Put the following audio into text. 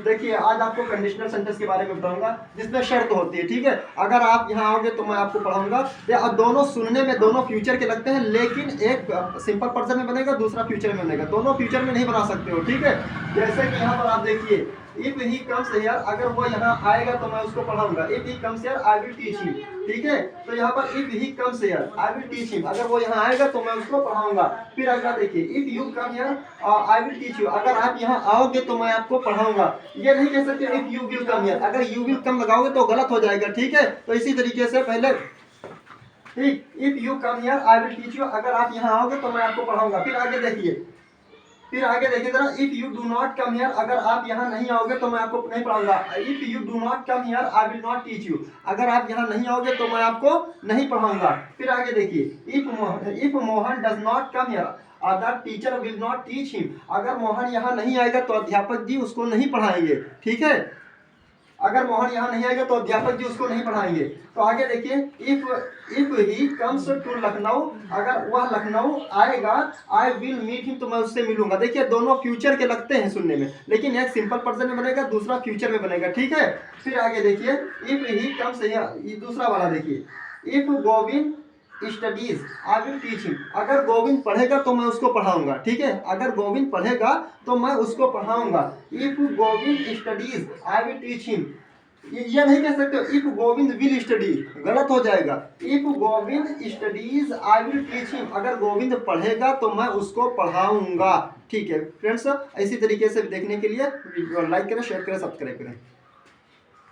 देखिए आज आपको कंडीशनल सेंटेंस के बारे में बताऊंगा जिसमें शर्त होती है, ठीक है। अगर आप यहाँ आओगे तो मैं आपको पढ़ाऊंगा। अब दोनों सुनने में दोनों फ्यूचर के लगते हैं, लेकिन एक सिंपल पर्सन में बनेगा, दूसरा फ्यूचर में बनेगा। दोनों फ्यूचर में नहीं बना सकते हो, ठीक है। जैसे कि यहाँ पर आप देखिए, इफ ही कम्स हियर, अगर वो यहाँ आएगा तो मैं उसको पढ़ाऊंगा। If he comes here I will teach him, ठीक है। तो यहाँ पर if he comes here I will teach him, अगर वो यहाँ आएगा तो मैं उसको पढ़ाऊंगा। फिर अगला देखिए, if you come here I will teach you, अगर आप यहाँ आओगे तो मैं आपको पढ़ाऊंगा। ये नहीं कह सकते if you will come here, अगर यू विल कम लगाओगे तो गलत हो जाएगा, ठीक है। तो इसी तरीके से पहले ठीक, if you come here I will teach you, अगर आप यहाँ आओगे तो मैं आपको पढ़ाऊंगा। फिर आगे देखिए जरा, if you do not come here, अगर आप यहाँ नहीं आओगे तो मैं आपको नहीं पढ़ाऊंगा। If you do not come here I will not teach you, अगर आप यहाँ नहीं आओगे तो मैं आपको नहीं पढ़ाऊंगा। फिर आगे देखिए, if Mohan does not come here the teacher will not teach him, अगर मोहन यहाँ नहीं आएगा तो अध्यापक जी उसको नहीं पढ़ाएंगे, ठीक है। अगर मोहन यहाँ नहीं आएगा तो अध्यापक जी उसको नहीं पढ़ाएंगे। तो आगे देखिए, if he comes to Lucknow, अगर वह लखनऊ आएगा, आई विल मीट हिम, तो मैं उससे मिलूंगा। देखिए दोनों फ्यूचर के लगते हैं सुनने में, लेकिन एक सिंपल पर्सन में बनेगा, दूसरा फ्यूचर में बनेगा, ठीक है। फिर आगे देखिए, इफ ही कम्स, दूसरा वाला देखिए, if Govind studies I will teach him, अगर गोविंद पढ़ेगा तो मैं उसको पढ़ाऊंगा, ठीक है। अगर गोविंद पढ़ेगा तो मैं उसको पढ़ाऊंगा। If Govind studies I will teach him, ये नहीं कह सकते इफ गोविंद विल स्टडी, गलत हो जाएगा। If Govind studies I will teach him, अगर गोविंद पढ़ेगा तो मैं उसको पढ़ाऊंगा, ठीक है फ्रेंड्स। इसी तरीके से देखने के लिए लाइक करें, शेयर करें, सब्सक्राइब करें।